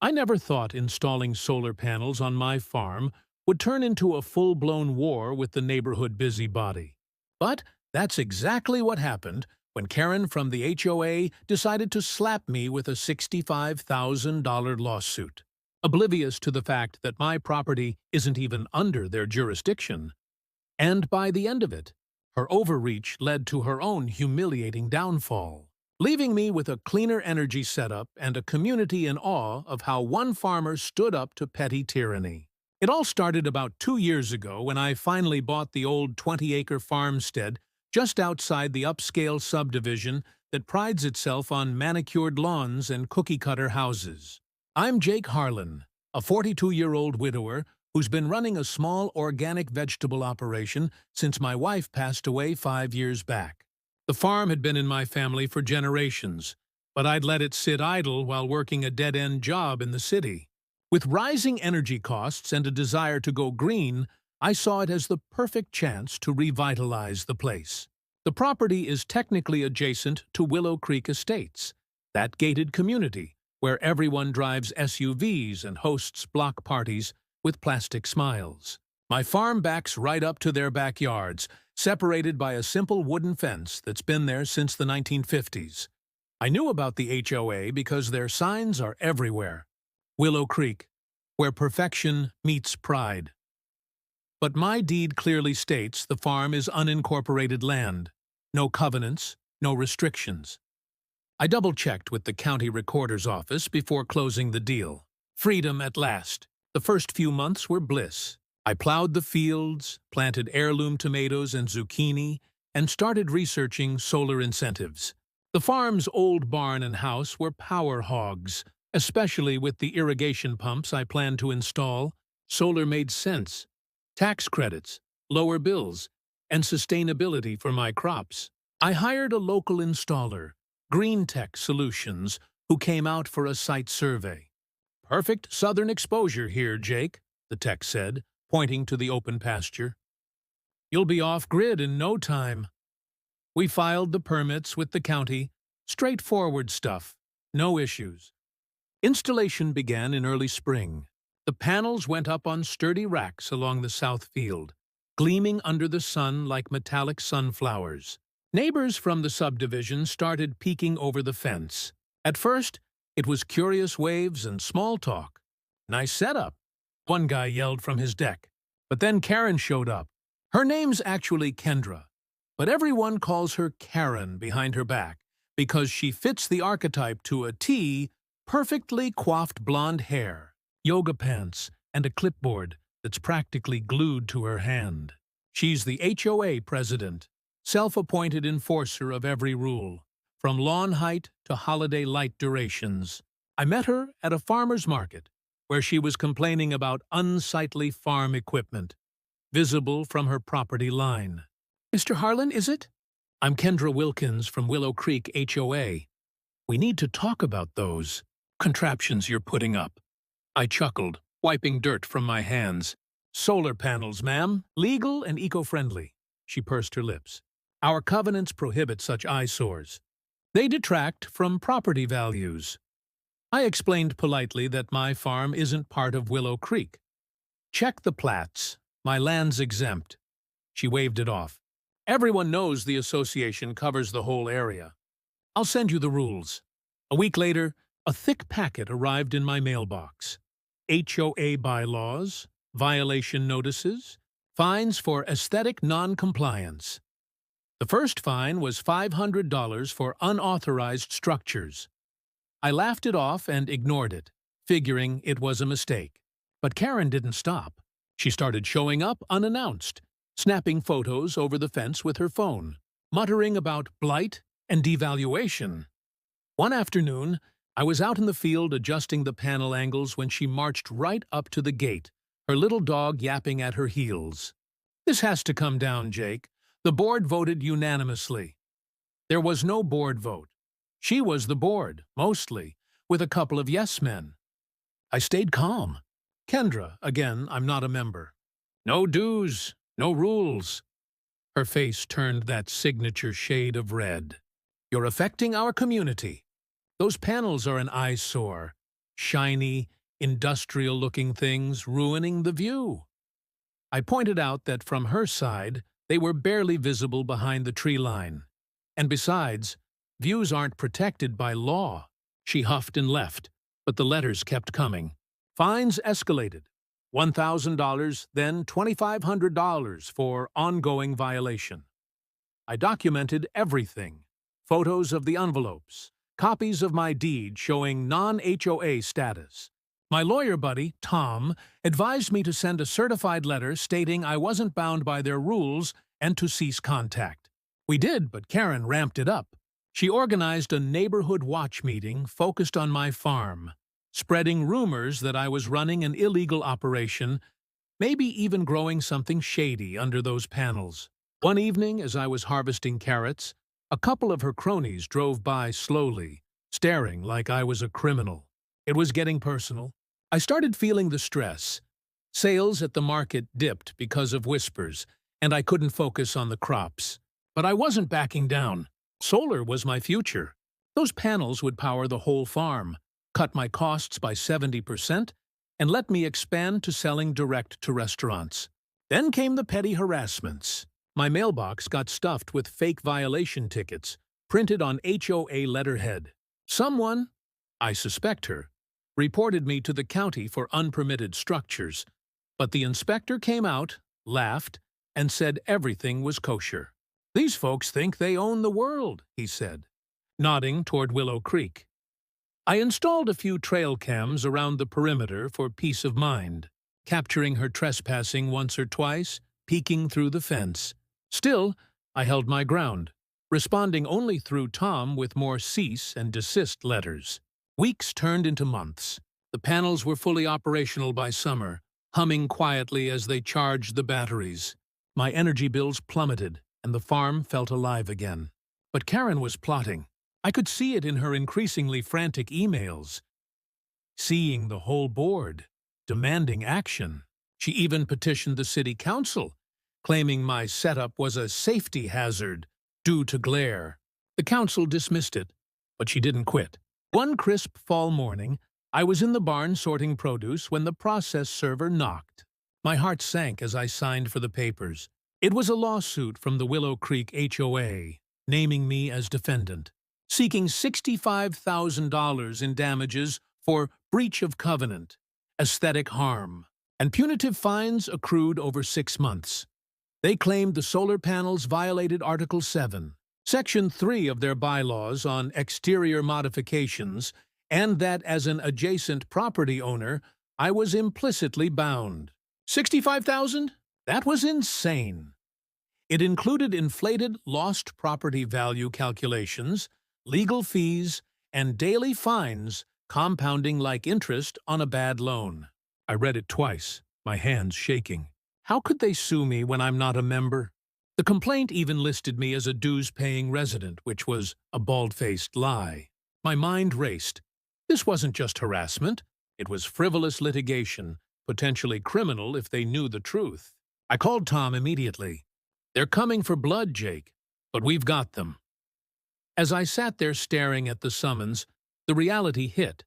I never thought installing solar panels on my farm would turn into a full-blown war with the neighborhood busybody. But that's exactly what happened when Karen from the HOA decided to slap me with a $65,000 lawsuit, oblivious to the fact that my property isn't even under their jurisdiction. And by the end of it, her overreach led to her own humiliating downfall, leaving me with a cleaner energy setup and a community in awe of how one farmer stood up to petty tyranny. It all started about 2 years ago when I finally bought the old 20-acre farmstead just outside the upscale subdivision that prides itself on manicured lawns and cookie-cutter houses. I'm Jake Harlan, a 42-year-old widower who's been running a small organic vegetable operation since my wife passed away 5 years back. The farm had been in my family for generations, but I'd let it sit idle while working a dead-end job in the city. With rising energy costs and a desire to go green, I saw it as the perfect chance to revitalize the place. The property is technically adjacent to Willow Creek Estates, that gated community where everyone drives SUVs and hosts block parties with plastic smiles. My farm backs right up to their backyards, separated by a simple wooden fence that's been there since the 1950s. I knew about the HOA because their signs are everywhere. Willow Creek, where perfection meets pride. But my deed clearly states the farm is unincorporated land. No covenants, no restrictions. I double-checked with the county recorder's office before closing the deal. Freedom at last. The first few months were bliss. I plowed the fields, planted heirloom tomatoes and zucchini, and started researching solar incentives. The farm's old barn and house were power hogs, especially with the irrigation pumps I planned to install. Solar made sense. Tax credits, lower bills, and sustainability for my crops. I hired a local installer, Green Tech Solutions, who came out for a site survey. "Perfect southern exposure here, Jake," the tech said, pointing to the open pasture. "You'll be off-grid in no time." We filed the permits with the county. Straightforward stuff. No issues. Installation began in early spring. The panels went up on sturdy racks along the south field, gleaming under the sun like metallic sunflowers. Neighbors from the subdivision started peeking over the fence. At first, it was curious waves and small talk. "Nice setup," one guy yelled from his deck. But then Karen showed up. Her name's actually Kendra, but everyone calls her Karen behind her back because she fits the archetype to a T: perfectly coiffed blonde hair, yoga pants, and a clipboard that's practically glued to her hand. She's the HOA president, self-appointed enforcer of every rule, from lawn height to holiday light durations. I met her at a farmer's market, where she was complaining about unsightly farm equipment, visible from her property line. "Mr. Harlan, is it?" "I'm Kendra Wilkins from Willow Creek HOA. We need to talk about those contraptions you're putting up." I chuckled, wiping dirt from my hands. "Solar panels, ma'am. Legal and eco-friendly." She pursed her lips. "Our covenants prohibit such eyesores. They detract from property values." I explained politely that my farm isn't part of Willow Creek. "Check the plats. My land's exempt." She waved it off. "Everyone knows the association covers the whole area. I'll send you the rules." A week later, a thick packet arrived in my mailbox. HOA bylaws, violation notices, fines for aesthetic non-compliance. The first fine was $500 for unauthorized structures. I laughed it off and ignored it, figuring it was a mistake. But Karen didn't stop. She started showing up unannounced, snapping photos over the fence with her phone, muttering about blight and devaluation. One afternoon, I was out in the field adjusting the panel angles when she marched right up to the gate, her little dog yapping at her heels. "This has to come down, Jake. The board voted unanimously." There was no board vote. She was the board, mostly, with a couple of yes-men. I stayed calm. "Kendra, again, I'm not a member." "No dues, no rules." Her face turned that signature shade of red. "You're affecting our community. Those panels are an eyesore. shiny, industrial-looking things ruining the view. I pointed out that from her side, they were barely visible behind the tree line. And besides, views aren't protected by law. She huffed and left, but the letters kept coming. Fines escalated. $1,000, then $2,500 for ongoing violation. I documented everything. Photos of the envelopes, copies of my deed showing non-HOA status. My lawyer buddy, Tom, advised me to send a certified letter stating I wasn't bound by their rules and to cease contact. We did, but Karen ramped it up. She organized a neighborhood watch meeting focused on my farm, spreading rumors that I was running an illegal operation, maybe even growing something shady under those panels. One evening, as I was harvesting carrots, a couple of her cronies drove by slowly, staring like I was a criminal. It was getting personal. I started feeling the stress. Sales at the market dipped because of whispers, and I couldn't focus on the crops. But I wasn't backing down. Solar was my future. Those panels would power the whole farm, cut my costs by 70%, and let me expand to selling direct to restaurants. Then came the petty harassments. My mailbox got stuffed with fake violation tickets, printed on HOA letterhead. Someone, I suspect her, reported me to the county for unpermitted structures, but the inspector came out, laughed, and said everything was kosher. "These folks think they own the world," he said, nodding toward Willow Creek. I installed a few trail cams around the perimeter for peace of mind, capturing her trespassing once or twice, peeking through the fence. Still, I held my ground, responding only through Tom with more cease and desist letters. Weeks turned into months. The panels were fully operational by summer, humming quietly as they charged the batteries. My energy bills plummeted, and the farm felt alive again. But Karen was plotting. I could see it in her increasingly frantic emails. Seeing the whole board, demanding action. She even petitioned the city council, claiming my setup was a safety hazard due to glare. The council dismissed it, but she didn't quit. One crisp fall morning, I was in the barn sorting produce when the process server knocked. My heart sank as I signed for the papers. It was a lawsuit from the Willow Creek HOA, naming me as defendant, seeking $65,000 in damages for breach of covenant, aesthetic harm, and punitive fines accrued over 6 months. They claimed the solar panels violated Article 7, Section 3 of their bylaws on exterior modifications, and that as an adjacent property owner, I was implicitly bound. $65,000? That was insane. It included inflated lost property value calculations, legal fees, and daily fines compounding like interest on a bad loan. I read it twice, my hands shaking. How could they sue me when I'm not a member? The complaint even listed me as a dues-paying resident, which was a bald-faced lie. My mind raced. This wasn't just harassment. It was frivolous litigation, potentially criminal if they knew the truth. I called Tom immediately. "They're coming for blood, Jake, but we've got them." As I sat there staring at the summons, the reality hit.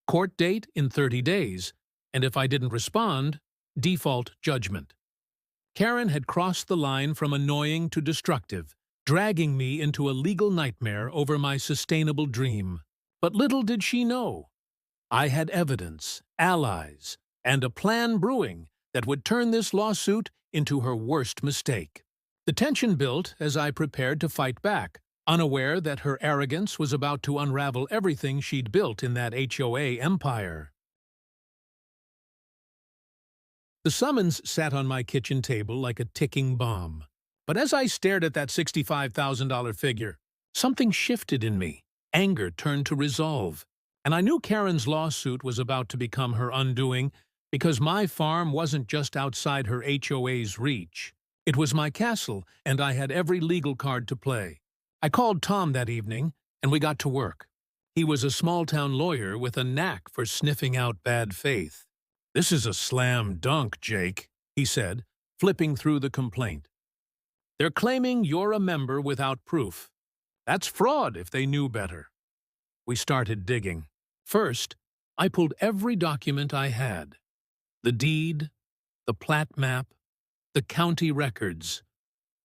Court date in 30 days, and if I didn't respond, default judgment. Karen had crossed the line from annoying to destructive, dragging me into a legal nightmare over my sustainable dream. But little did she know. I had evidence, allies, and a plan brewing that would turn this lawsuit into her worst mistake. The tension built as I prepared to fight back, unaware that her arrogance was about to unravel everything she'd built in that HOA empire. The summons sat on my kitchen table like a ticking bomb. But as I stared at that $65,000 figure, something shifted in me. Anger turned to resolve. And I knew Karen's lawsuit was about to become her undoing because my farm wasn't just outside her HOA's reach. It was my castle, and I had every legal card to play. I called Tom that evening, and we got to work. He was a small-town lawyer with a knack for sniffing out bad faith. "This is a slam dunk, Jake," he said, flipping through the complaint. "They're claiming you're a member without proof. That's fraud if they knew better." We started digging. First, I pulled every document I had: the deed, the plat map, the county records,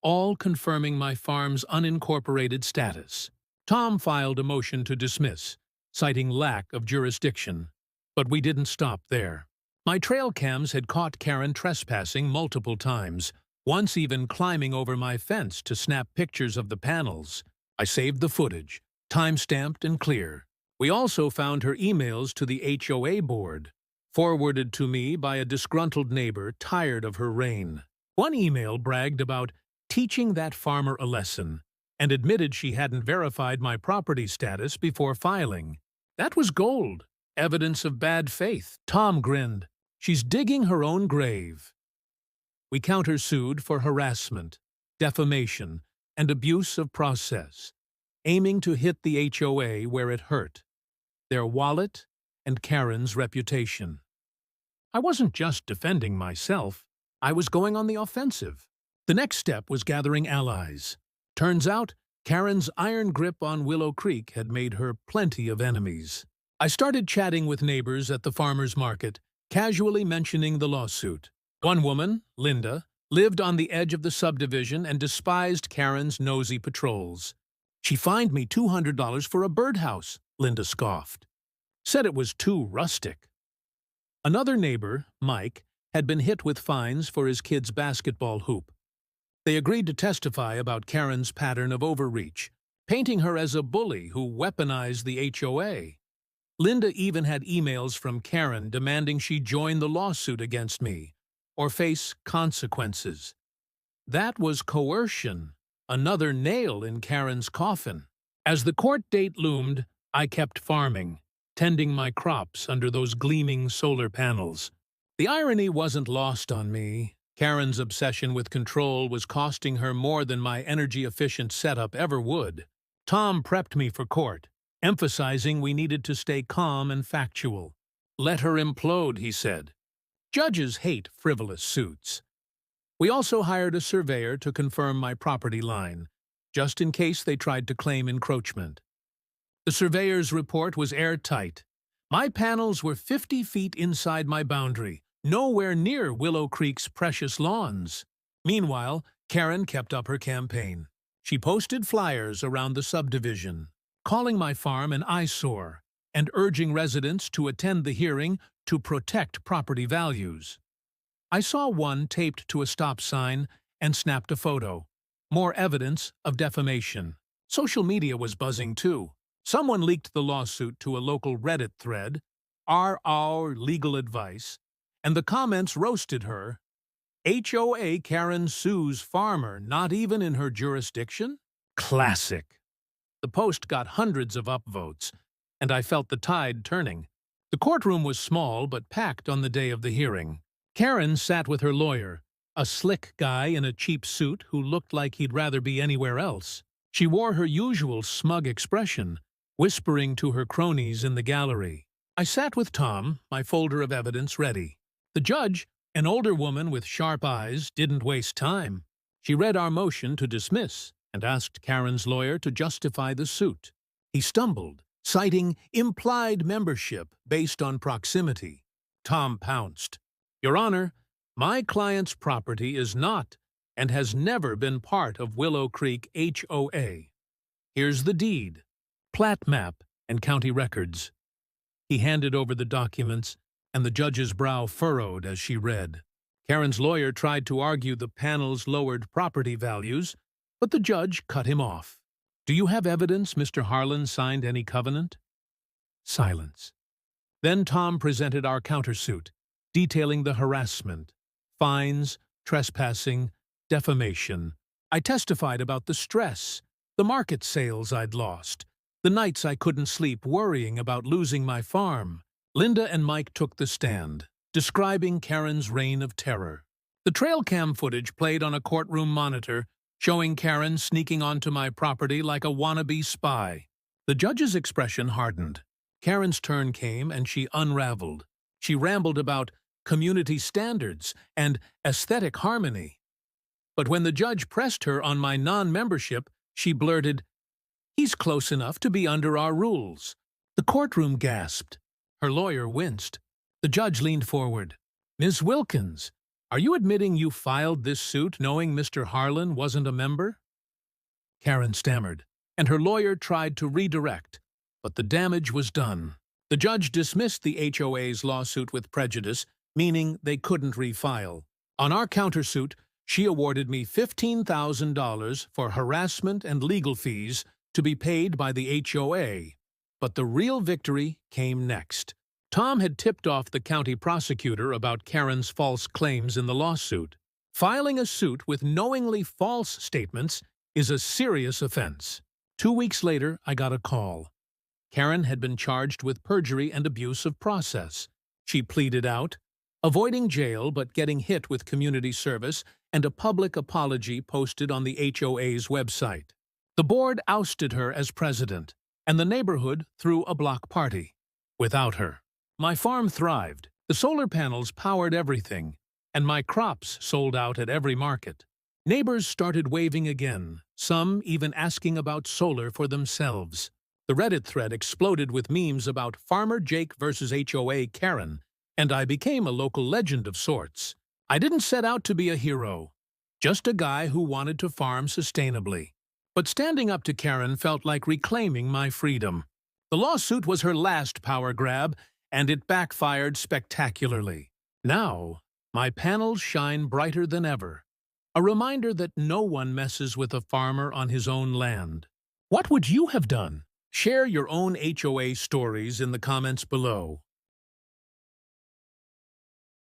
all confirming my farm's unincorporated status. Tom filed a motion to dismiss, citing lack of jurisdiction. But we didn't stop there. My trail cams had caught Karen trespassing multiple times, once even climbing over my fence to snap pictures of the panels. I saved the footage, time-stamped and clear. We also found her emails to the HOA board, forwarded to me by a disgruntled neighbor tired of her reign. One email bragged about teaching that farmer a lesson and admitted she hadn't verified my property status before filing. That was gold, evidence of bad faith. Tom grinned. She's digging her own grave. We countersued for harassment, defamation, and abuse of process, aiming to hit the HOA where it hurt: their wallet and Karen's reputation. I wasn't just defending myself, I was going on the offensive. The next step was gathering allies. Turns out, Karen's iron grip on Willow Creek had made her plenty of enemies. I started chatting with neighbors at the farmer's market, casually mentioning the lawsuit. One woman, Linda, lived on the edge of the subdivision and despised Karen's nosy patrols. She fined me $200 for a birdhouse, Linda scoffed. Said it was too rustic. Another neighbor, Mike, had been hit with fines for his kid's basketball hoop. They agreed to testify about Karen's pattern of overreach, painting her as a bully who weaponized the HOA. Linda even had emails from Karen demanding she join the lawsuit against me or face consequences. That was coercion, another nail in Karen's coffin. As the court date loomed, I kept farming, tending my crops under those gleaming solar panels. The irony wasn't lost on me. Karen's obsession with control was costing her more than my energy-efficient setup ever would. Tom prepped me for court, emphasizing we needed to stay calm and factual. Let her implode, he said. Judges hate frivolous suits. We also hired a surveyor to confirm my property line, just in case they tried to claim encroachment. The surveyor's report was airtight. My panels were 50 feet inside my boundary, nowhere near Willow Creek's precious lawns. Meanwhile, Karen kept up her campaign. She posted flyers around the subdivision, calling my farm an eyesore and urging residents to attend the hearing to protect property values. I saw one taped to a stop sign and snapped a photo. More evidence of defamation. Social media was buzzing too. Someone leaked the lawsuit to a local Reddit thread, our legal advice, and the comments roasted her. HOA Karen sues farmer not even in her jurisdiction? Classic. The post got hundreds of upvotes, and I felt the tide turning. The courtroom was small but packed on the day of the hearing. Karen sat with her lawyer, a slick guy in a cheap suit who looked like he'd rather be anywhere else. She wore her usual smug expression, whispering to her cronies in the gallery. I sat with Tom, my folder of evidence ready. The judge, an older woman with sharp eyes, didn't waste time. She read our motion to dismiss and asked Karen's lawyer to justify the suit. He stumbled, citing implied membership based on proximity. Tom pounced. Your Honor, my client's property is not and has never been part of Willow Creek HOA. Here's the deed, plat map, and county records. He handed over the documents, and the judge's brow furrowed as she read. Karen's lawyer tried to argue the panel's lowered property values, but the judge cut him off. Do you have evidence Mr. Harlan signed any covenant? Silence. Then Tom presented our countersuit, detailing the harassment, fines, trespassing, defamation. I testified about the stress, the market sales I'd lost, the nights I couldn't sleep worrying about losing my farm. Linda and Mike took the stand, describing Karen's reign of terror. The trail cam footage played on a courtroom monitor, showing Karen sneaking onto my property like a wannabe spy. The judge's expression hardened. Karen's turn came and she unraveled. She rambled about community standards and aesthetic harmony. But when the judge pressed her on my non-membership, she blurted, "He's close enough to be under our rules." The courtroom gasped. Her lawyer winced. The judge leaned forward. "Ms. Wilkins, are you admitting you filed this suit knowing Mr. Harlan wasn't a member?" Karen stammered, and her lawyer tried to redirect, but the damage was done. The judge dismissed the HOA's lawsuit with prejudice, meaning they couldn't refile. On our countersuit, she awarded me $15,000 for harassment and legal fees to be paid by the HOA. But the real victory came next. Tom had tipped off the county prosecutor about Karen's false claims in the lawsuit. Filing a suit with knowingly false statements is a serious offense. 2 weeks later, I got a call. Karen had been charged with perjury and abuse of process. She pleaded out, avoiding jail but getting hit with community service and a public apology posted on the HOA's website. The board ousted her as president, and the neighborhood threw a block party. Without her, my farm thrived. The solar panels powered everything, and my crops sold out at every market. Neighbors started waving again, some even asking about solar for themselves. The Reddit thread exploded with memes about Farmer Jake versus HOA Karen, and I became a local legend of sorts. I didn't set out to be a hero, just a guy who wanted to farm sustainably. But standing up to Karen felt like reclaiming my freedom. The lawsuit was her last power grab, and it backfired spectacularly. Now, my panels shine brighter than ever, a reminder that no one messes with a farmer on his own land. What would you have done? Share your own HOA stories in the comments below.